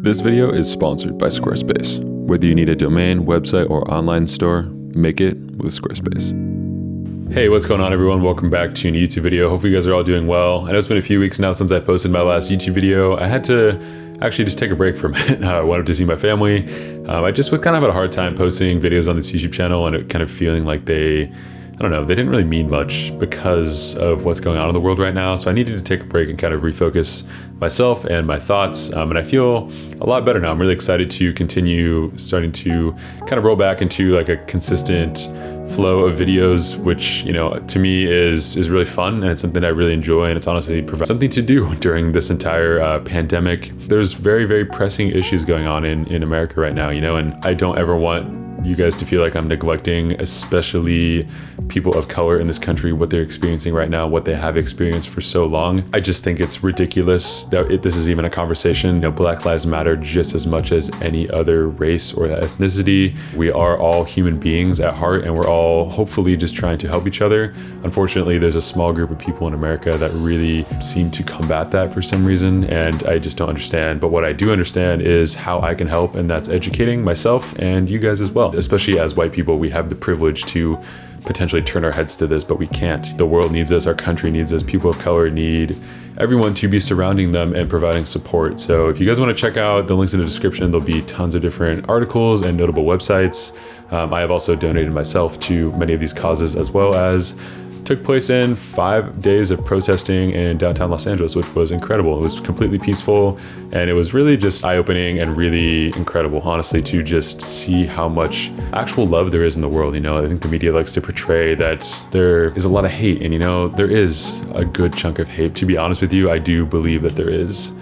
This video is sponsored by Squarespace. Whether you need a domain, website, or online store, make it with Squarespace. Hey, what's going on everyone? Welcome back to a new YouTube video. Hopefully you guys are all doing well. I know it's been a few weeks now since I posted my last YouTube video. I had to actually just take a break from it. I wanted to see my family. I just kind of had a hard time posting videos on this YouTube channel and it kind of feeling like they didn't really mean much because of what's going on in the world right now. So I needed to take a break and kind of refocus myself and my thoughts. And I feel a lot better now. I'm really excited to continue starting to kind of roll back into like a consistent flow of videos, which, to me is really fun and it's something I really enjoy. And it's honestly provides something to do during this entire pandemic. There's very, very pressing issues going on in America right now, and I don't ever want you guys to feel like I'm neglecting, especially people of color in this country, what they're experiencing right now, what they have experienced for so long. I just think it's ridiculous that this is even a conversation. Black lives matter just as much as any other race or ethnicity. We are all human beings at heart and we're all hopefully just trying to help each other. Unfortunately, there's a small group of people in America that really seem to combat that for some reason, and I just don't understand. But what I do understand is how I can help, and that's educating myself and you guys as well. Especially as white people, we have the privilege to potentially turn our heads to this, but we can't. The world needs us, our country needs us, people of color need everyone to be surrounding them and providing support. So if you guys want to check out the links in the description, there'll be tons of different articles and notable websites. I have also donated myself to many of these causes, as well as took place in 5 days of protesting in downtown Los Angeles, which was incredible. It was completely peaceful and it was really just eye-opening and really incredible, honestly, to just see how much actual love there is in the world. I think the media likes to portray that there is a lot of hate, and there is a good chunk of hate. To be honest with you, I do believe that there is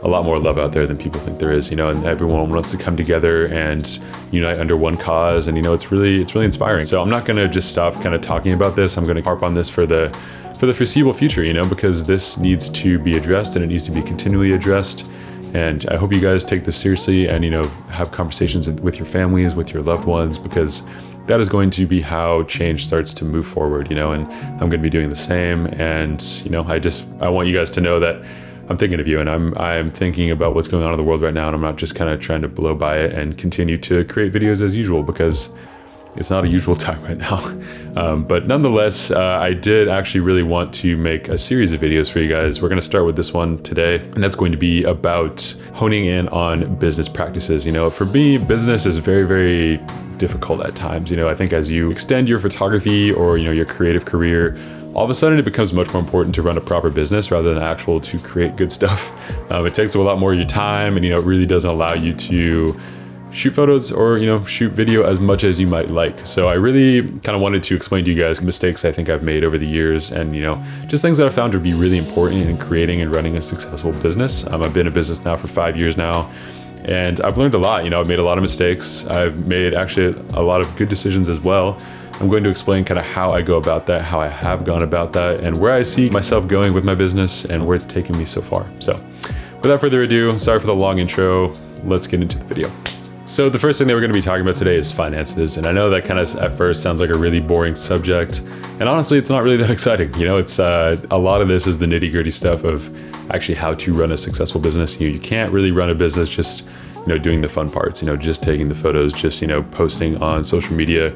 a lot more love out there than people think there is, and everyone wants to come together and unite under one cause, and it's really inspiring. So I'm not gonna just stop kind of talking about this. I'm gonna harp on this for the foreseeable future, because this needs to be addressed and it needs to be continually addressed. And I hope you guys take this seriously and have conversations with your families, with your loved ones, because that is going to be how change starts to move forward, and I'm going to be doing the same. And I want you guys to know that I'm thinking of you, and I'm thinking about what's going on in the world right now, and I'm not just kind of trying to blow by it and continue to create videos as usual, because it's not a usual time right now. But nonetheless, I did actually really want to make a series of videos for you guys. We're going to start with this one today, and that's going to be about honing in on business practices. For me, business is very, very difficult at times. I think as you extend your photography or your creative career, all of a sudden it becomes much more important to run a proper business rather than to create good stuff. It takes a lot more of your time, and it really doesn't allow you to shoot photos or shoot video as much as you might like. So I really kind of wanted to explain to you guys mistakes I think I've made over the years, and just things that I found to be really important in creating and running a successful business. I've been in business now for 5 years now, and I've learned a lot. I've made a lot of mistakes. I've made actually a lot of good decisions as well. I'm going to explain kind of how I go about that, how I have gone about that, and where I see myself going with my business and where it's taken me so far. So without further ado, sorry for the long intro, let's get into the video. So the first thing that we're going to be talking about today is finances. And I know that kind of at first sounds like a really boring subject. And honestly, it's not really that exciting. It's a lot of this is the nitty gritty stuff of actually how to run a successful business. You can't really run a business just, doing the fun parts, just taking the photos, just, posting on social media.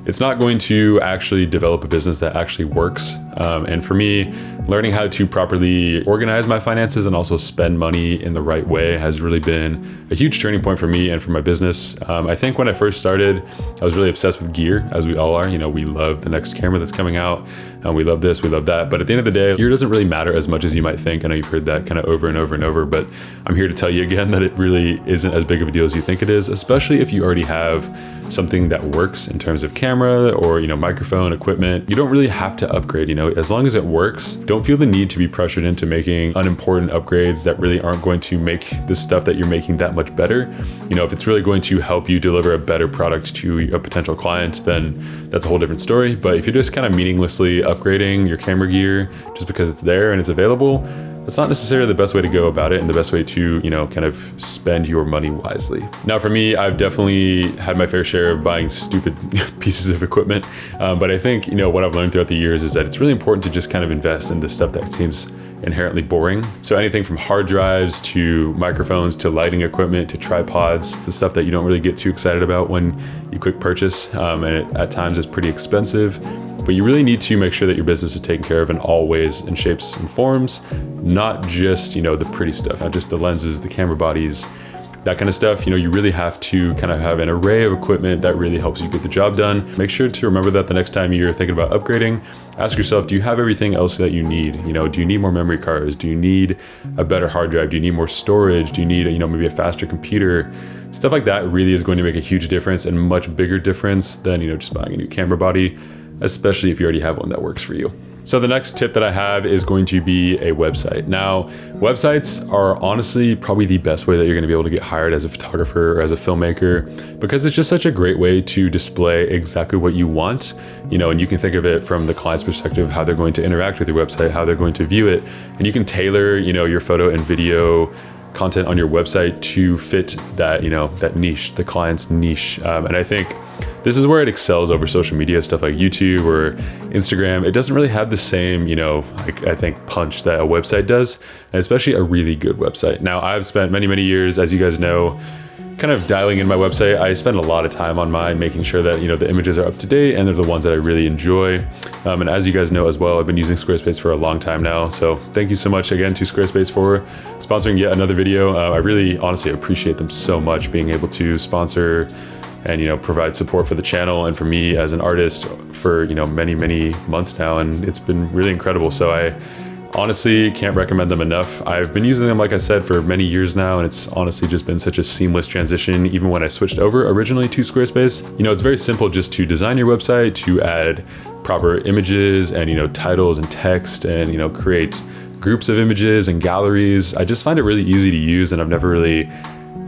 It's not going to actually develop a business that actually works. And for me, learning how to properly organize my finances and also spend money in the right way has really been a huge turning point for me and for my business. I think when I first started, I was really obsessed with gear, as we all are. We love the next camera that's coming out, and we love this, we love that. But at the end of the day, gear doesn't really matter as much as you might think. I know you've heard that kind of over and over and over, but I'm here to tell you again that it really isn't as big of a deal as you think it is, especially if you already have something that works in terms of camera or microphone equipment. You don't really have to upgrade. As long as it works, don't feel the need to be pressured into making unimportant upgrades that really aren't going to make the stuff that you're making that much better. If it's really going to help you deliver a better product to a potential client, then that's a whole different story. But if you're just kind of meaninglessly upgrading your camera gear just because it's there and it's available, that's not necessarily the best way to go about it and the best way to, kind of spend your money wisely. Now for me, I've definitely had my fair share of buying stupid pieces of equipment. But I think, what I've learned throughout the years is that it's really important to just kind of invest in the stuff that seems inherently boring. So anything from hard drives to microphones to lighting equipment to tripods, the stuff that you don't really get too excited about when you quick purchase, and it at times is pretty expensive. But you really need to make sure that your business is taken care of in all ways and shapes and forms, not just, the pretty stuff, not just the lenses, the camera bodies, that kind of stuff. You really have to kind of have an array of equipment that really helps you get the job done. Make sure to remember that the next time you're thinking about upgrading, ask yourself, do you have everything else that you need? Do you need more memory cards? Do you need a better hard drive? Do you need more storage? Do you need, maybe a faster computer? Stuff like that really is going to make a huge difference, and much bigger difference than, just buying a new camera body, especially if you already have one that works for you. So the next tip that I have is going to be a website. Now, websites are honestly probably the best way that you're going to be able to get hired as a photographer or as a filmmaker, because it's just such a great way to display exactly what you want, and you can think of it from the client's perspective, how they're going to interact with your website, how they're going to view it, and you can tailor, your photo and video content on your website to fit that, that niche, the client's niche. And I think this is where it excels over social media, stuff like YouTube or Instagram. It doesn't really have the same, I think, punch that a website does, and especially a really good website. Now, I've spent many, many years, as you guys know, kind of dialing in my website. I spend a lot of time on mine, making sure that, the images are up to date and they're the ones that I really enjoy. And as you guys know as well, I've been using Squarespace for a long time now. So thank you so much again to Squarespace for sponsoring yet another video. I really honestly appreciate them so much, being able to sponsor and provide support for the channel and for me as an artist for many, many months now, and it's been really incredible. So I honestly can't recommend them enough. I've been using them, like I said, for many years now, and it's honestly just been such a seamless transition. Even when I switched over originally to Squarespace, it's very simple just to design your website, to add proper images and titles and text, and create groups of images and galleries. I just find it really easy to use, and I've never really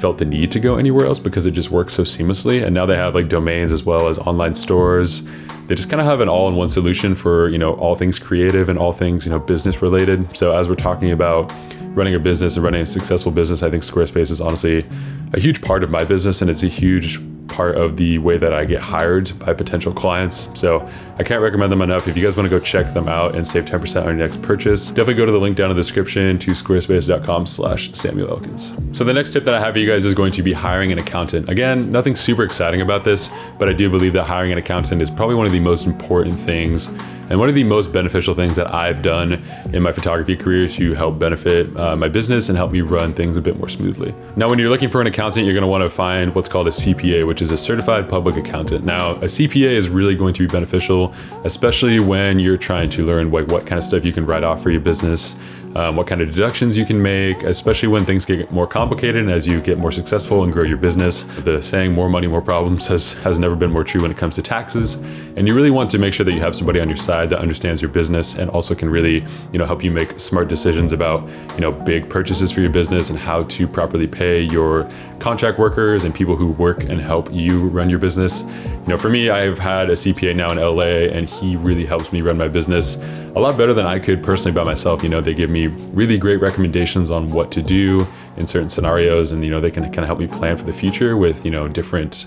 felt the need to go anywhere else because it just works so seamlessly. And now they have like domains as well as online stores. They just kind of have an all-in-one solution for all things creative and all things business related. So as we're talking about running a business and running a successful business, I think Squarespace is honestly a huge part of my business, and it's a huge part of the way that I get hired by potential clients. So I can't recommend them enough. If you guys want to go check them out and save 10% on your next purchase, definitely go to the link down in the description to squarespace.com/Samuel Elkins. So the next tip that I have for you guys is going to be hiring an accountant. Again, nothing super exciting about this, but I do believe that hiring an accountant is probably one of the most important things and one of the most beneficial things that I've done in my photography career to help benefit my business and help me run things a bit more smoothly. Now, when you're looking for an accountant, you're going to want to find what's called a CPA, which is a certified public accountant. Now, a CPA is really going to be beneficial, especially when you're trying to learn what kind of stuff you can write off for your business, what kind of deductions you can make, especially when things get more complicated and as you get more successful and grow your business. The saying, more money, more problems, has never been more true when it comes to taxes. And you really want to make sure that you have somebody on your side that understands your business and also can really, help you make smart decisions about, big purchases for your business and how to properly pay your contract workers and people who work and help you run your business. For me, I've had a CPA now in LA, and he really helps me run my business a lot better than I could personally by myself. They give me really great recommendations on what to do in certain scenarios, and they can kind of help me plan for the future with different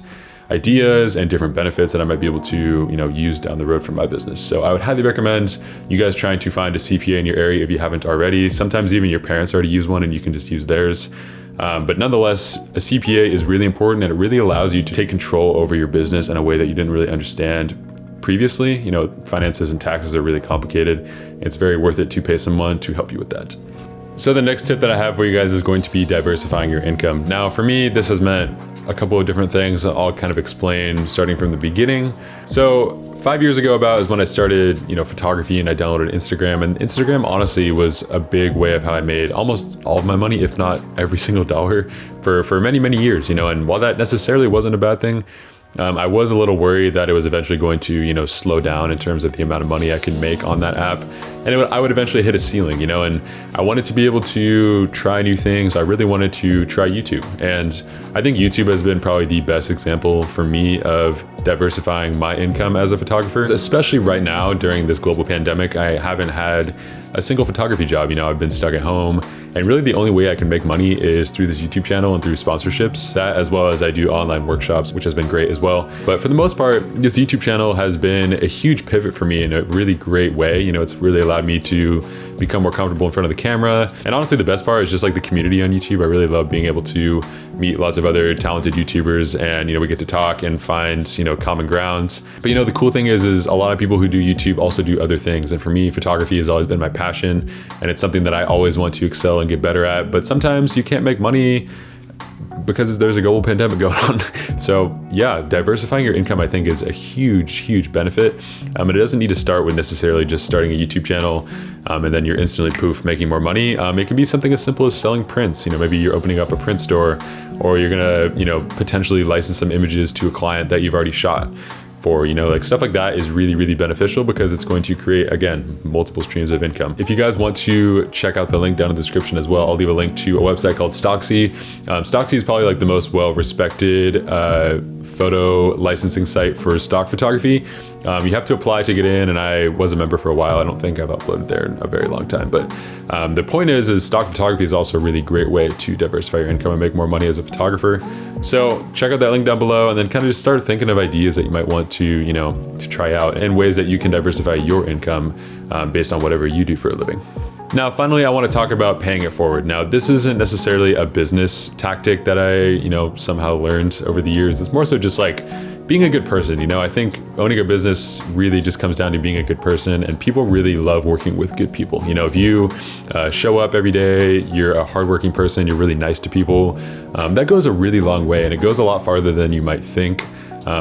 ideas and different benefits that I might be able to use down the road for my business. So I would highly recommend you guys trying to find a CPA in your area if you haven't already. Sometimes even your parents already use one and you can just use theirs. But nonetheless, a CPA is really important, and it really allows you to take control over your business in a way that you didn't really understand previously. Finances and taxes are really complicated. It's very worth it to pay someone to help you with that. So the next tip that I have for you guys is going to be diversifying your income. Now, for me, this has meant a couple of different things. I'll kind of explain starting from the beginning. So 5 years ago about is when I started, photography, and I downloaded Instagram. And Instagram honestly was a big way of how I made almost all of my money, if not every single dollar, for many, many years. And while that necessarily wasn't a bad thing, I was a little worried that it was eventually going to, slow down in terms of the amount of money I could make on that app. And I would eventually hit a ceiling, and I wanted to be able to try new things. I really wanted to try YouTube. And I think YouTube has been probably the best example for me of diversifying my income as a photographer, especially right now during this global pandemic. I haven't had a single photography job. I've been stuck at home, And really the only way I can make money is through this YouTube channel and through sponsorships, that as well as I do online workshops, which has been great as well. But for the most part, this YouTube channel has been a huge pivot for me in a really great way. You know, it's really allowed me to become more comfortable in front of the camera. And honestly, the best part is just like the community on YouTube. I really love being able to meet lots of other talented YouTubers, and, you know, we get to talk and find, you know, common ground. But, you know, the cool thing is a lot of people who do YouTube also do other things. And for me, photography has always been my passion, and it's something that I always want to excel and get better at. But sometimes you can't make money because there's a global pandemic going on. So yeah, diversifying your income, I think, is a huge benefit. It doesn't need to start with necessarily just starting a YouTube channel and then you're instantly poof making more money. It can be something as simple as selling prints. You know, maybe you're opening up a print store, or you're gonna, you know, potentially license some images to a client that you've already shot for, you know, like stuff like that is really beneficial because it's going to create, again, multiple streams of income. If you guys want to check out the link down in the description as well, I'll leave a link to a website called Stocksy. Stocksy is probably like the most well-respected photo licensing site for stock photography. You have to apply to get in, and I was a member for a while. I don't think I've uploaded there in a very long time, but the point is stock photography is also a really great way to diversify your income and make more money as a photographer. So check out that link down below, and then kind of just start thinking of ideas that you might want to, you know, to try out, and ways that you can diversify your income based on whatever you do for a living. Now, finally, I want to talk about paying it forward. Now, this isn't necessarily a business tactic that I, you know, somehow learned over the years. It's more so just like being a good person. You know, I think owning a business really just comes down to being a good person, and people really love working with good people. You know, if you show up every day, you're a hardworking person, you're really nice to people, that goes a really long way, and it goes a lot farther than you might think.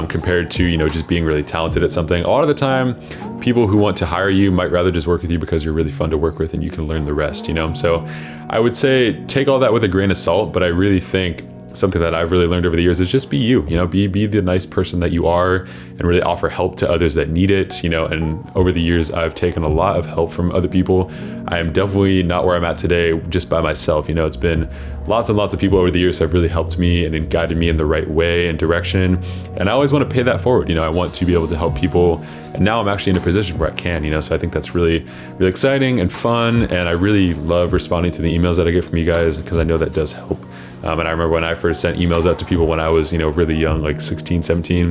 Compared to, you know, just being really talented at something. A lot of the time, people who want to hire you might rather just work with you because you're really fun to work with and you can learn the rest, you know? So I would say take all that with a grain of salt, but I really think something that I've really learned over the years is just be you, you know, be the nice person that you are, and really offer help to others that need it, you know. And over the years, I've taken a lot of help from other people. I am definitely not where I'm at today just by myself. You know, it's been lots and lots of people over the years have really helped me and guided me in the right way and direction. And I always want to pay that forward. You know, I want to be able to help people. And now I'm actually in a position where I can, you know, so I think that's really exciting and fun. And I really love responding to the emails that I get from you guys, because I know that does help. And I remember when I first sent emails out to people when I was, you know, really young, like 16, 17,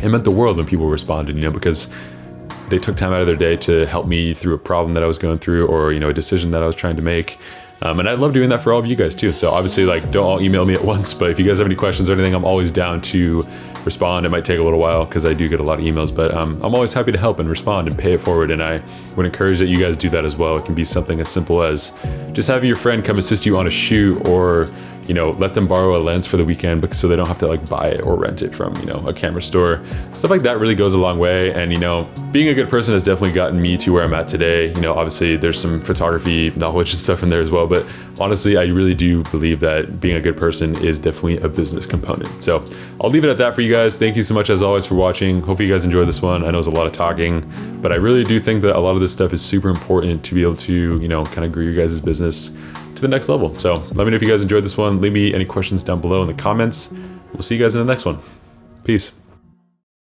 it meant the world when people responded, you know, because they took time out of their day to help me through a problem that I was going through, or, you know, a decision that I was trying to make. And I love doing that for all of you guys too. So obviously, like, don't all email me at once, but if you guys have any questions or anything, I'm always down to respond. It might take a little while because I do get a lot of emails, but I'm always happy to help and respond and pay it forward. And I would encourage that you guys do that as well. It can be something as simple as just having your friend come assist you on a shoot, or, you know, let them borrow a lens for the weekend because so they don't have to like buy it or rent it from, you know, a camera store. Stuff like that really goes a long way. And, you know, being a good person has definitely gotten me to where I'm at today. You know, obviously there's some photography knowledge and stuff in there as well, but honestly, I really do believe that being a good person is definitely a business component. So I'll leave it at that for you guys. Thank you so much as always for watching. Hopefully you guys enjoyed this one. I know it's a lot of talking, but I really do think that a lot of this stuff is super important to be able to, you know, kind of grow your guys' business to the next level. So let me know if you guys enjoyed this one. Leave me any questions down below in the comments. We'll see you guys in the next one. Peace.